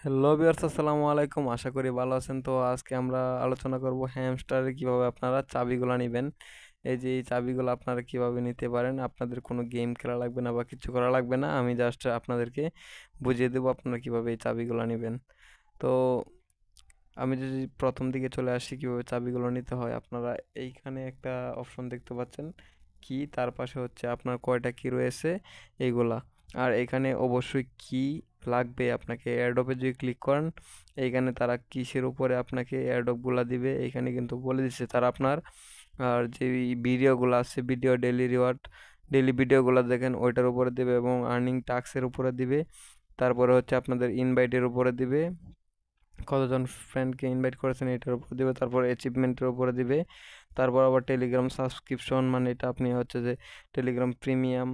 Hello viewers, আসসালামু আলাইকুম। আশা করি ভালো আছেন। তো আজকে আমরা আলোচনা করব হ্যামস্টারের কিভাবে আপনারা চাবিগুলা নিবেন। এই যে এই চাবিগুলো আপনারা কিভাবে নিতে পারেন। আপনাদের কোনো গেম খেলা লাগবে না বা কিছু করা লাগবে না। আমি জাস্ট আপনাদেরকে বুঝিয়ে দেবো আপনারা কিভাবে এই চাবিগুলো নিবেন। তো আমি যদি প্রথম দিকে চলে আসি কিভাবে চাবিগুলো নিতে হয়, আপনারা এইখানে একটা অপশন দেখতে পাচ্ছেন কি, তার পাশে হচ্ছে আপনার কয়টা কি রয়েছে এইগুলা। আর এখানে অবশ্যই কি লাগবে আপনাকে এয়ারড্রপে যদি ক্লিক করেন, এইখানে তারা কিসের উপরে আপনাকে এয়ারড্রপগুলা দিবে এইখানে কিন্তু বলে দিচ্ছে তারা আপনার। আর যে ভিডিওগুলো আছে, ভিডিও ডেলি রিওয়ার্ড, ডেলি ভিডিওগুলো দেখেন ওইটার উপরে দিবে এবং আর্নিং টাস্কের উপরে দিবে। তারপরে হচ্ছে আপনাদের ইনভাইটের উপরে দিবে, কতজন ফ্রেন্ডকে ইনভাইট করেছেন এটার উপর দিবে। তারপর অ্যাচিভমেন্টের উপরে দিবে। তারপর আবার টেলিগ্রাম সাবস্ক্রিপশন, মানে এটা আপনি হচ্ছে যে টেলিগ্রাম প্রিমিয়াম,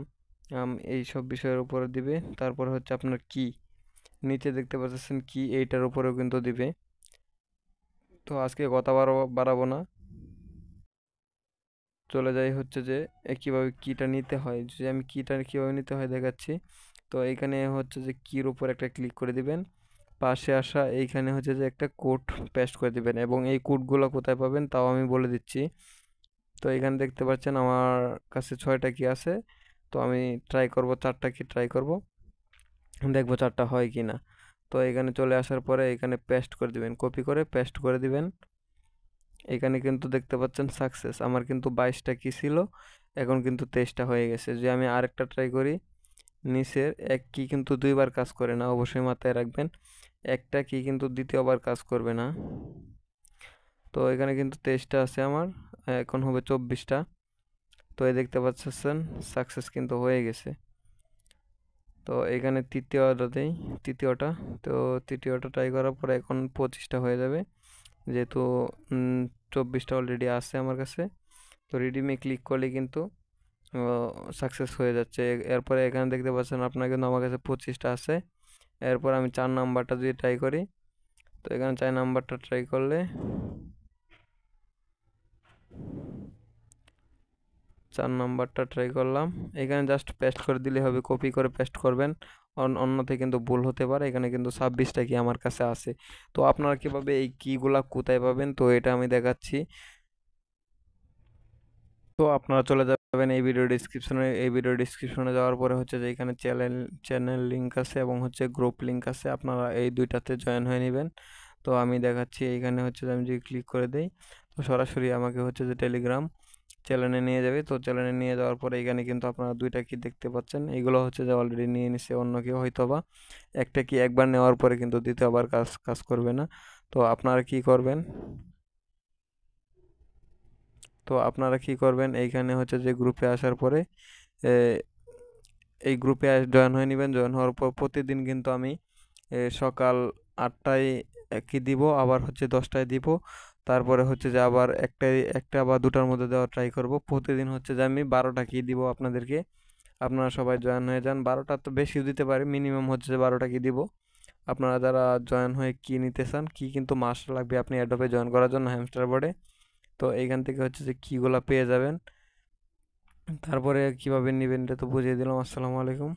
এই সব বিষয়ের উপরে দিবে। তারপর হচ্ছে আপনার কি, নিচে দেখতে পাচ্ছেন কি, এইটার উপরেও কিন্তু দিবে। তো আজকে কথা বাড়াবো না, চলে যাই হচ্ছে যে কীভাবে কিটা নিতে হয়। যদি আমি কিটা কীভাবে নিতে হয় দেখাচ্ছি। তো এইখানে হচ্ছে যে কির উপর একটা ক্লিক করে দিবেন, পাশে আসা এইখানে হচ্ছে যে একটা কোড পেস্ট করে দিবেন এবং এই কোডগুলো কোথায় পাবেন তাও আমি বলে দিচ্ছি। তো এখানে দেখতে পাচ্ছেন আমার কাছে 6টা কি আছে। তো আমি ট্রাই করব, 4টা কি ট্রাই করব, দেখবো 4টা হয় কি না। তো এখানে চলে আসার পরে এখানে পেস্ট করে দিবেন, কপি করে পেস্ট করে দিবেন। এখানে কিন্তু দেখতে পাচ্ছেন সাকসেস, আমার কিন্তু 22টা কি ছিল, এখন কিন্তু 23টা হয়ে গেছে। যে আমি আরেকটা ট্রাই করি, নিচের এক কি কিন্তু দুইবার কাজ করে না, অবশ্যই মাথায় রাখবেন। একটা কি কিন্তু দ্বিতীয়বার কাজ করবে না। তো এখানে কিন্তু 23টা আছে আমার, এখন হবে 24টা। তো এই দেখতে পাচ্ছেন সাকসেস কিন্তু হয়ে গেছে। তো এখানে তৃতীয়টা। তো তৃতীয়টা ট্রাই করার পরে এখন 25টা হয়ে যাবে, যেহেতু 24টা অলরেডি আছে আমার কাছে। তো রিডিমে ক্লিক করলে কিন্তু সাকসেস হয়ে যাচ্ছে। এরপরে এখানে দেখতে পাচ্ছেন আপনার কিন্তু আমার কাছে 25টা আছে। এরপর আমি 4 নাম্বারটা যদি ট্রাই করি, তো এখানে 4 নাম্বারটা ট্রাই করলে 4 নাম্বারটা ট্রাই করলাম। এখানে জাস্ট পেস্ট করে দিলে হবে, কপি করে পেস্ট করবেন, অন্যথায় কিন্তু ভুল হতে পারে। এখানে কিন্তু 26টা কি আমার কাছে আছে। তো আপনারা কিভাবে এই কিগুলা কোথায় পাবেন তো এটা আমি দেখাচ্ছি। তো আপনারা চলে যাবেন এই ভিডিও ডিসক্রিপশনে যাওয়ার পরে হচ্ছে যে এখানে চ্যানেল লিঙ্ক আছে এবং হচ্ছে গ্রুপ লিঙ্ক আছে, আপনারা এই দুইটাতে জয়েন হয়ে নেবেন। তো আমি দেখাচ্ছি এইখানে হচ্ছে যে আমি যদি ক্লিক করে দেই, তো সরাসরি আমাকে হচ্ছে যে টেলিগ্রাম চ্যানেলে নিয়ে যাবে। তো চ্যানেলে নিয়ে যাওয়ার পরে এখানে কিন্তু আপনারা দুইটা কি দেখতে পাচ্ছেন, এইগুলো হচ্ছে যে অলরেডি নিয়ে নিছে অন্য কেউ হয়তো বা। একটা কি একবার নেওয়ার পরে কিন্তু দ্বিতীয়বার কাজ কাজ করবে না। তো আপনারা কি করবেন, এইখানে হচ্ছে যে গ্রুপে আসার পরে এ, এই গ্রুপে জয়েন হয়ে নেবেন। জয়েন হওয়ার পর প্রতিদিন কিন্তু আমি সকাল 8টায় কি দিব, আবার হচ্ছে 10টায় দিব। তারপরে হচ্ছে যে আবার একটা বা দুটার মধ্যে দেওয়ার ট্রাই করব। প্রতিদিন হচ্ছে যে আমি 12টা কি দিব আপনাদেরকে। আপনারা সবাই জয়েন হয়ে যান। 12টা তো বেশিও দিতে পারি, মিনিমাম হচ্ছে যে 12টা কি দিব। আপনারা যারা জয়েন হয়ে কি নিতে চান, কি কিন্তু মাস লাগবে আপনি অ্যাডোবে জয়েন করার জন্য হ্যামস্টার বোর্ডে। তো এইখান থেকে হচ্ছে যে কিগুলা পেয়ে যাবেন। তারপরে কিভাবে নেবেন এটা তো বুঝিয়ে দিলাম। আসসালামু আলাইকুম।